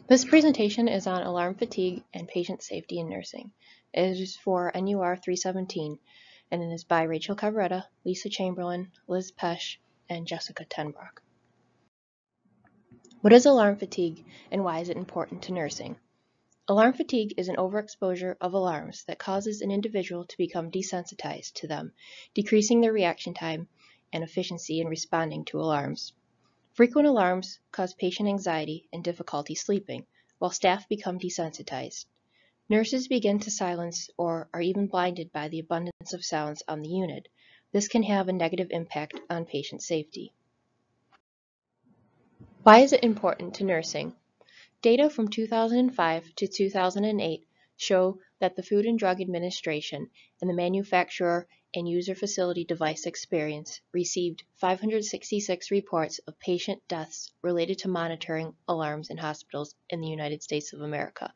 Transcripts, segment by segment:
This presentation is on alarm fatigue and patient safety in nursing. It is for NUR 317 and it is by Rachel Cabrera, Lisa Chamberlain, Liz Pesch, and Jessica Tenbrock. What is alarm fatigue and why is it important to nursing? Alarm fatigue is an overexposure of alarms that causes an individual to become desensitized to them, decreasing their reaction time and efficiency in responding to alarms. Frequent alarms cause patient anxiety and difficulty sleeping, while staff become desensitized. Nurses begin to silence or are even blinded by the abundance of sounds on the unit. This can have a negative impact on patient safety. Why is it important to nursing? Data from 2005 to 2008 show that the Food and Drug Administration and the Manufacturer and User Facility Device Experience received 566 reports of patient deaths related to monitoring alarms in hospitals in the United States of America.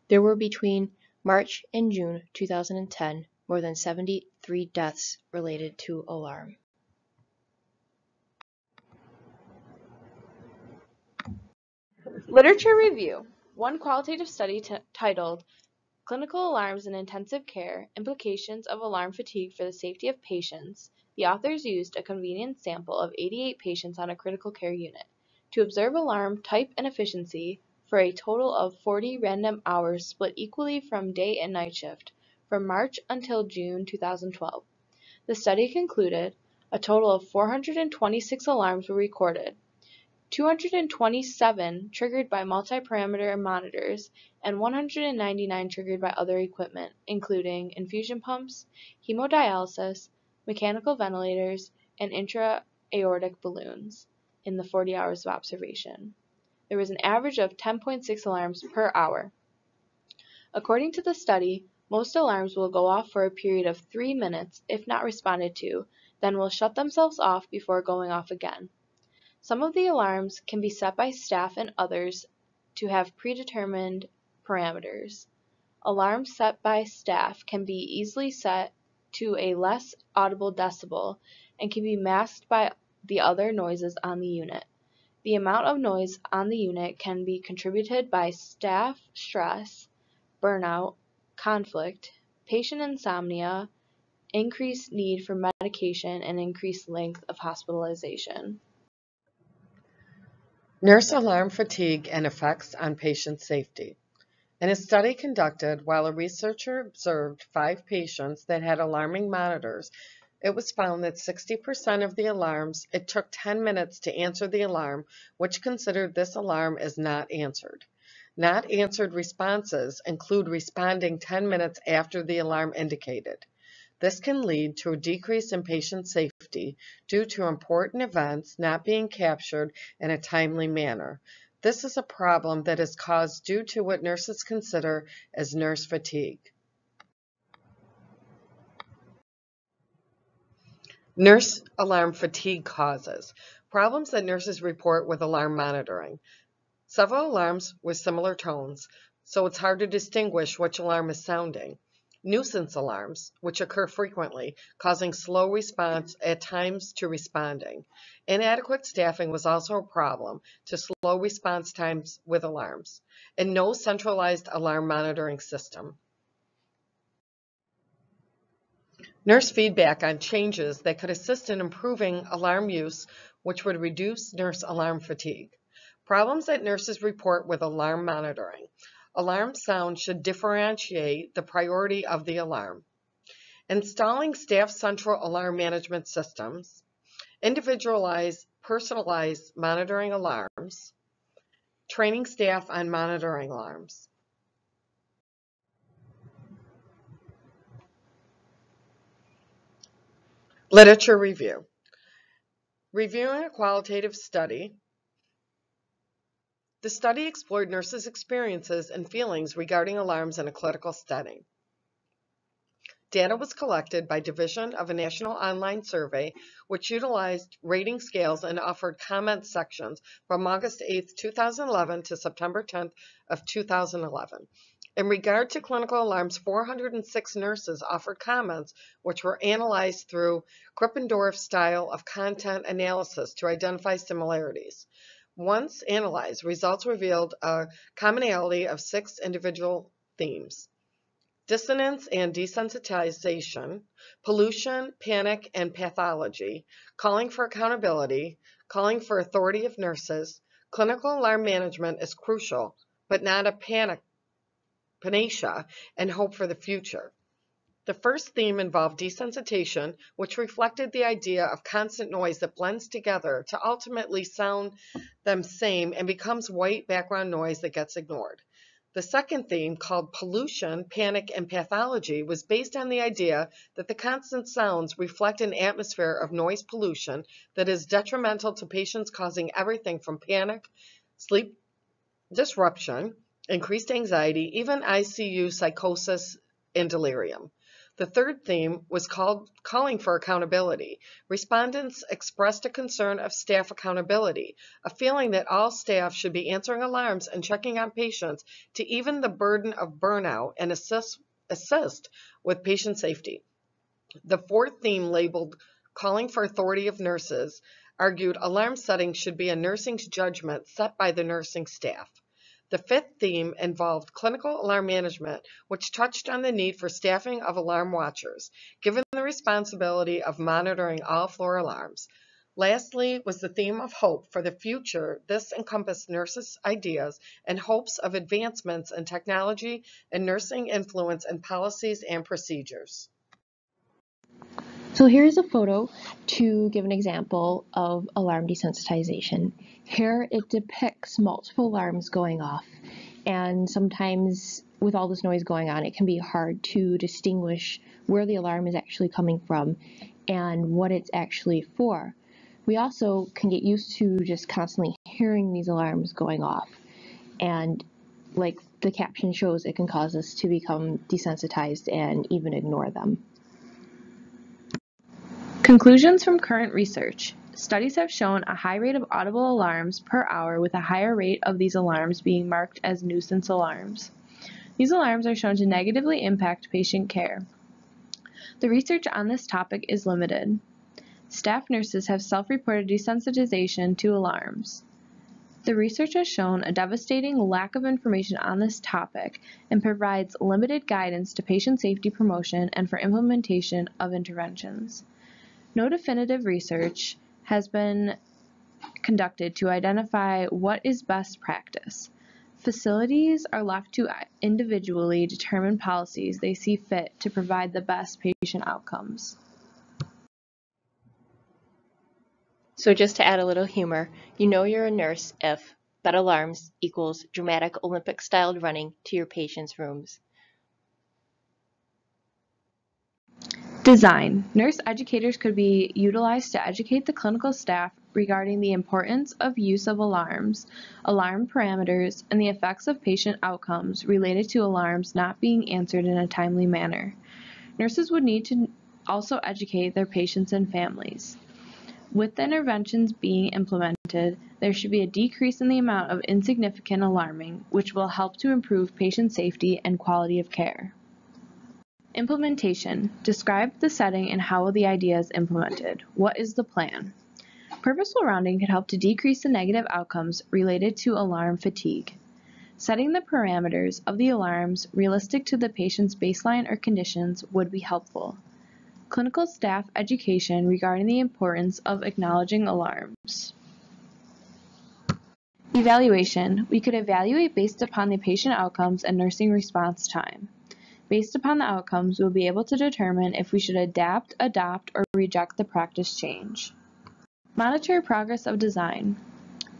There were between March and June 2010 more than 73 deaths related to alarm. Literature review. One qualitative study titled Clinical Alarms in Intensive Care, Implications of Alarm Fatigue for the Safety of Patients. The authors used a convenient sample of 88 patients on a critical care unit to observe alarm type and efficiency for a total of 40 random hours split equally from day and night shift from March until June 2012. The study concluded a total of 426 alarms were recorded, 227 triggered by multi-parameter monitors, and 199 triggered by other equipment, including infusion pumps, hemodialysis, mechanical ventilators, and intra-aortic balloons in the 40 hours of observation. There was an average of 10.6 alarms per hour. According to the study, most alarms will go off for a period of 3 minutes if not responded to, then will shut themselves off before going off again. Some of the alarms can be set by staff and others to have predetermined parameters. Alarms set by staff can be easily set to a less audible decibel and can be masked by the other noises on the unit. The amount of noise on the unit can be contributed by staff stress, burnout, conflict, patient insomnia, increased need for medication, and increased length of hospitalization. Nurse alarm fatigue and effects on patient safety. In a study conducted while a researcher observed 5 patients that had alarming monitors, it was found that 60% of the alarms, it took 10 minutes to answer the alarm, which considered this alarm as not answered. Not answered responses include responding 10 minutes after the alarm indicated. This can lead to a decrease in patient safety due to important events not being captured in a timely manner. This is a problem that is caused due to what nurses consider as nurse fatigue. Nurse alarm fatigue causes problems that nurses report with alarm monitoring. Several alarms with similar tones, so it's hard to distinguish which alarm is sounding. Nuisance alarms, which occur frequently, causing slow response at times to responding. Inadequate staffing was also a problem to slow response times with alarms, and no centralized alarm monitoring system. Nurse feedback on changes that could assist in improving alarm use, which would reduce nurse alarm fatigue. Problems that nurses report with alarm monitoring. Alarm sound should differentiate the priority of the alarm. Installing staff central alarm management systems. Individualized, personalized monitoring alarms. Training staff on monitoring alarms. Literature review. Reviewing a qualitative study. The study explored nurses' experiences and feelings regarding alarms in a clinical setting. Data was collected by division of a national online survey, which utilized rating scales and offered comment sections from August 8, 2011 to September 10th of 2011. In regard to clinical alarms, 406 nurses offered comments, which were analyzed through Krippendorff style of content analysis to identify similarities. Once analyzed, results revealed a commonality of 6 individual themes: dissonance and desensitization, pollution, panic, and pathology, calling for accountability, calling for authority of nurses. Clinical alarm management is crucial, but not a panacea, and hope for the future. The first theme involved desensitization, which reflected the idea of constant noise that blends together to ultimately sound them same and becomes white background noise that gets ignored. The second theme, called pollution, panic, and pathology, was based on the idea that the constant sounds reflect an atmosphere of noise pollution that is detrimental to patients, causing everything from panic, sleep disruption, increased anxiety, even ICU psychosis and delirium. The third theme was calling for accountability. Respondents expressed a concern of staff accountability, a feeling that all staff should be answering alarms and checking on patients to even the burden of burnout and assist with patient safety. The fourth theme, labeled calling for authority of nurses, argued alarm setting should be a nursing's judgment set by the nursing staff. The fifth theme involved clinical alarm management, which touched on the need for staffing of alarm watchers, given the responsibility of monitoring all floor alarms. Lastly was the theme of hope for the future. This encompassed nurses' ideas and hopes of advancements in technology and nursing influence in policies and procedures. So here's a photo to give an example of alarm desensitization. Here it depicts multiple alarms going off, and sometimes with all this noise going on, it can be hard to distinguish where the alarm is actually coming from and what it's actually for. We also can get used to just constantly hearing these alarms going off, and like the caption shows, it can cause us to become desensitized and even ignore them. Conclusions from current research. Studies have shown a high rate of audible alarms per hour, with a higher rate of these alarms being marked as nuisance alarms. These alarms are shown to negatively impact patient care. The research on this topic is limited. Staff nurses have self-reported desensitization to alarms. The research has shown a devastating lack of information on this topic and provides limited guidance to patient safety promotion and for implementation of interventions. No definitive research has been conducted to identify what is best practice. Facilities are left to individually determine policies they see fit to provide the best patient outcomes. So just to add a little humor, you know you're a nurse if bed alarms equals dramatic Olympic-styled running to your patients' rooms. Design. Nurse educators could be utilized to educate the clinical staff regarding the importance of use of alarms, alarm parameters, and the effects of patient outcomes related to alarms not being answered in a timely manner. Nurses would need to also educate their patients and families. With the interventions being implemented, there should be a decrease in the amount of insignificant alarming, which will help to improve patient safety and quality of care. Implementation. Describe the setting and how the idea is implemented. What is the plan? Purposeful rounding could help to decrease the negative outcomes related to alarm fatigue. Setting the parameters of the alarms realistic to the patient's baseline or conditions would be helpful. Clinical staff education regarding the importance of acknowledging alarms. Evaluation. We could evaluate based upon the patient outcomes and nursing response time. Based upon the outcomes, we'll be able to determine if we should adapt, adopt, or reject the practice change. Monitor progress of design.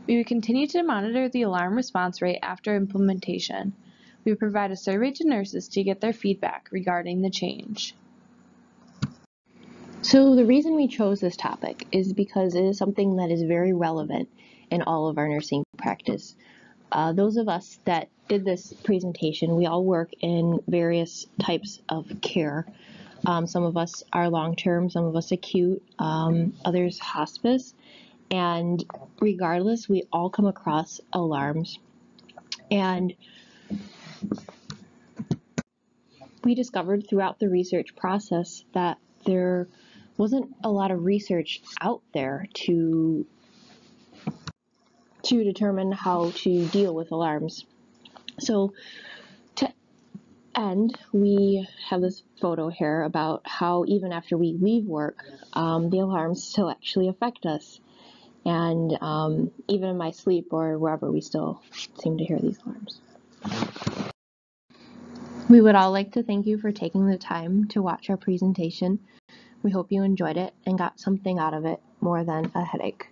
We would continue to monitor the alarm response rate after implementation. We would provide a survey to nurses to get their feedback regarding the change. So the reason we chose this topic is because it is something that is very relevant in all of our nursing practice. Those of us that did this presentation, we all work in various types of care. Some of us are long-term, some of us acute, others hospice, and regardless, we all come across alarms. And we discovered throughout the research process that there wasn't a lot of research out there to to determine how to deal with alarms. So to end, we have this photo here about how even after we leave work, the alarms still actually affect us. And even in my sleep or wherever, we still seem to hear these alarms. We would all like to thank you for taking the time to watch our presentation. We hope you enjoyed it and got something out of it more than a headache.